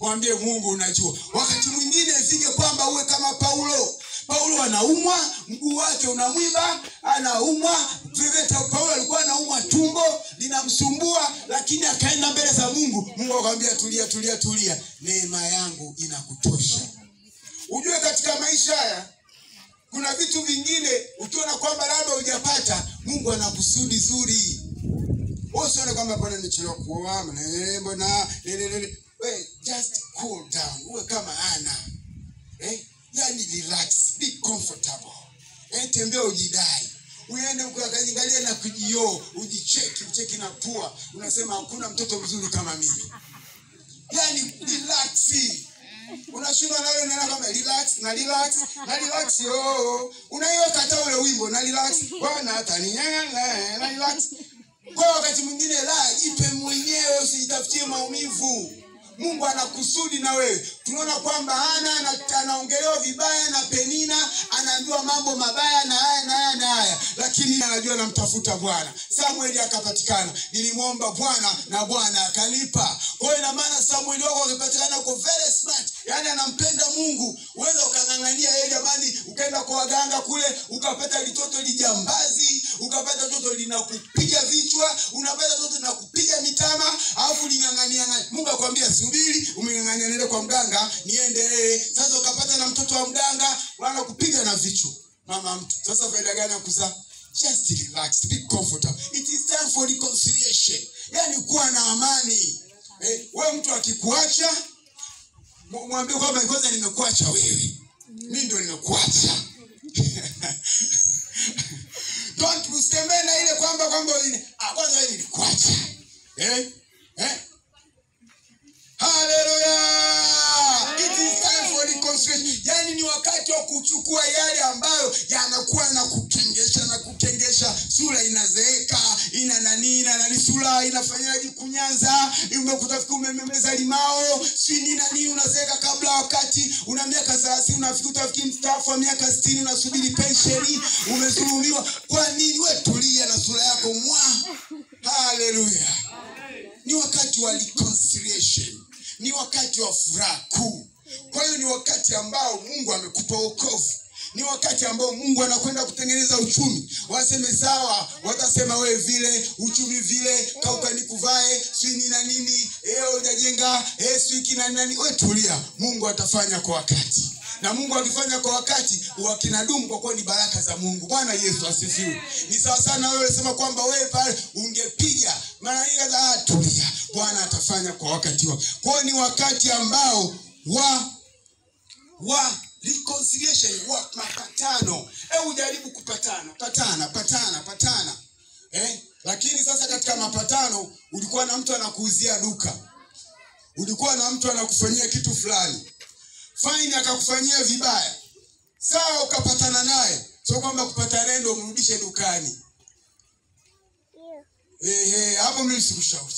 Mwambie Mungu unajua. Wakati mwingine ifike kwamba uwe kama Paulo. Paulo anaumwa, mguu wake unamwiba, anaumwa. Paulo alikuwa anaumwa, tumbo linamsumbua, lakini akaenda mbele za Mungu. Mungu akamwambia tulia. Neema yangu inakutosha. Ujue katika maisha haya kuna vitu vingine ukiona kwamba labda hujapata, Mungu ana kusudi zuri. Usione kwamba bwana nichelewa kuoa, mbona we just cool down. Uwe kama Ana. Yani relax, be comfortable. Tembea ujidai. Uende ukaangalia na kujio, ujicheki na pua. Unasema hakuna mtoto mzuri kama mimi. Yani relax. Unashindwa na wewe unaona kama relax. Unaiweka hata ule wimbo na relax. Bwana ataninyanga na relax. Kwa wakati mwingine jipe mwenyewe, usijitafutie maumivu. Mungu anakusudi na wewe. Tunaona kwamba anaongelewa vibaya na Penina, anaambiwa mambo mabaya na haya, lakini anajua namtafuta Bwana. Samueli akapatikana. Nilimwomba Bwana na Bwana akanipa. Kwa hiyo ina maana Samueli wako akapatikana kwa very smart. Yani anampenda Mungu. Uweza ukangangania yeye jamani, ukaenda kwa waganga kule, ukapata litoto lijambazi, ukapata toto linakupiga vichwa, unapata toto linakupiga mitama, alafu lingangania. Mungu akwambia subiri, umengangania nende kwa mganga, niendelee. Sasa ukapata na mtoto wa mganga, wana kupiga na vichwa. Mama mtu. Sasa faida gani ya kuzaa? Just relax, be comfortable. It is time for reconciliation. Yani kuwa na amani. Wewe mtu akikuacha, mwambie kwamba kwanza nimekuacha wewe. Mimi ndio nimekuacha. Don't useme na ile kwamba kwanza wewe nilikuacha. Hallelujah. It is time for reconciliation. Yani ni wakati wa kuchukua yale ambayo yanakuwa na kukengesha. Sura inazeeka, ina nani sura inafanyaje kunyanza, umekutafikia umemeza limao, si nini unazeeka kabla wakati, una miaka 30 unafikiri utafikiri mstaafu wa miaka 60 unasubiri pensheni, umezulumiwa. Kwa nini? Wewe tulia na sura yako mwa. Hallelujah. Ni wakati wa reconciliation. Ni wakati wa furaha kuu. Kwa hiyo ni wakati ambao Mungu amekupa wokovu. Ni wakati ambao Mungu anakwenda kutengeneza uchumi. Waseme sawa, watasema wewe vile, uchumi vile, kaukani kuvae, si nini, hujajenga, si kina nani. Wewe tulia, Mungu atafanya kwa wakati. Na Mungu akifanya kwa wakati, wakinadumu kwa kuwa ni baraka za Mungu. Bwana Yesu asifiwe. Ni sawa sana wewe sema kwamba wewe pale ungepiga, maana hiyo tulia. Bwana atafanya kwa wakati wake. Kwa ni wakati ambao wa reconciliation, wa mapatano. Ujaribu kupatana. Patana. Lakini sasa katika mapatano ulikuwa na mtu anakuuzia duka. Ulikuwa na mtu anakufanyia kitu fulani. Fine, akakufanyia vibaya. Sawa, ukapatana naye. Sio kwamba kupatana ndio umrudishe dukani. Hapo mimi sikushauri.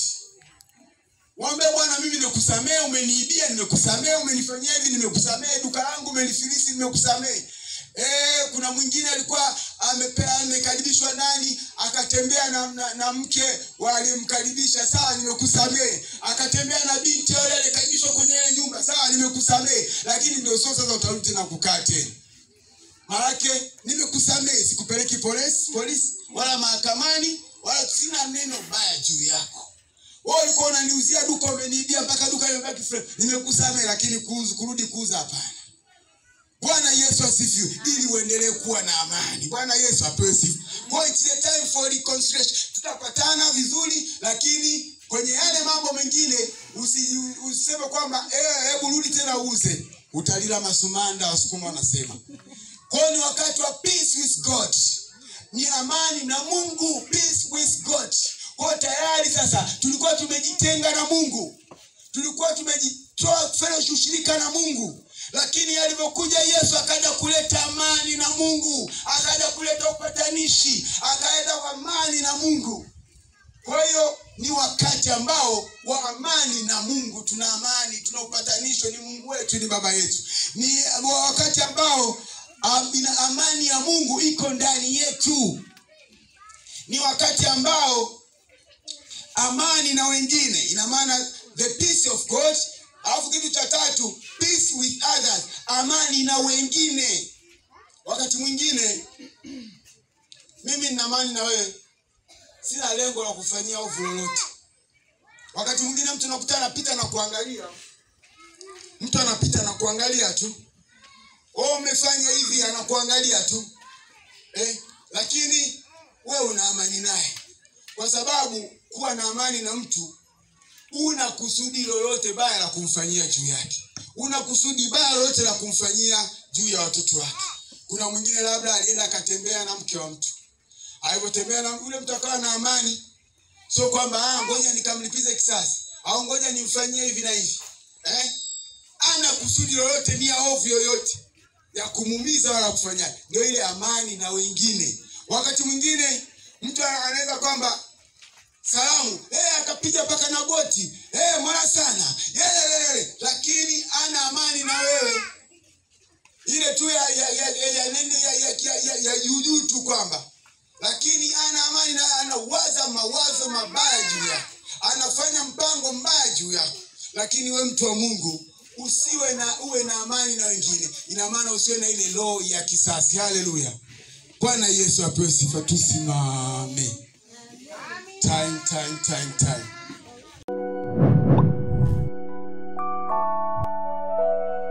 Waambie Bwana, mimi nimekusamea, umeniibia nimekusamea, umenifanyia hivi nimekusamea, duka langu umenifilisi nimekusamea. Kuna mwingine alikuwa amekaribishwa ndani, akatembea na mke walimkaribisha, sawa nimekusamea. Akatembea na binti yule alikaribishwa kwenye ile nyumba, sawa nimekusamea. Lakini ndio sasa utarudi tena kukaa tena. Marake nimekusamea, sikupeleki polisi wala mahakamani, wala sina neno baya juu yako. Wewe ulikuwa unaniuzia duka, umeniibia mpaka duka limebaki fresh. Nimekusamea, lakini kurudi kuuza hapana. Bwana Yesu asifiwe, ili uendelee kuwa na amani. Bwana Yesu apewe sifa. Kwa it's the time for reconciliation. Tutapatana vizuri, lakini kwenye yale mambo mengine usiseme kwamba hebu rudi tena uuze. Utalila masumanda, Wasukuma wanasema. Kwa ni wakati wa peace with God. Ni amani na Mungu, peace with God. Kwa tayari sasa tulikuwa tumejitenga na Mungu. Tulikuwa tumejitoa kufanya ushirika na Mungu. Lakini alipokuja Yesu akaja kuleta amani na Mungu, akaja kuleta upatanishi, akaenda kwa amani na Mungu. Kwa hiyo ni wakati ambao wa amani na Mungu. Tuna amani, tuna upatanisho, ni Mungu wetu, ni baba yetu. Ni wakati ambao amani ya Mungu iko ndani yetu. Ni wakati ambao amani na wengine, ina maana the peace of God. Alafu kitu cha tatu, peace with others, amani na wengine. Wakati mwingine mimi nina amani na wewe, sina lengo la kufanyia ovu lolote. Wakati mwingine mtu anakutana anapita na kuangalia. Mtu anapita na kuangalia tu. Wewe umefanya hivi, anakuangalia tu. Lakini wewe una amani naye. Kwa sababu kuwa na amani na mtu, una kusudi lolote baya la kumfanyia juu yake. Una kusudi baya lolote la kumfanyia juu ya watoto wake. Kuna mwingine labda alienda akatembea na mke wa mtu. Alipotembea na yule mtu akawa na amani. Sio kwamba ngoja nikamlipize kisasi au ngoja nimfanyie hivi na hivi. Ana kusudi lolote, nia ovu yoyote ya kumuumiza wala kufanya. Ndio ile amani na wengine. Wakati mwingine mtu anaweza kwamba salamu, akapiga paka na goti, mwana sana, lakini ana amani na wewe. Ile tu ya juu tu kwamba, lakini ana amani na anawaza mawazo mabaya juu yako. Anafanya mpango mbaya juu yako. Lakini we mtu wa Mungu, uwe na amani na wengine. Ina maana usiwe na ile roho ya kisasi. Haleluya. Bwana Yesu apewe sifa. Tusimame. Time.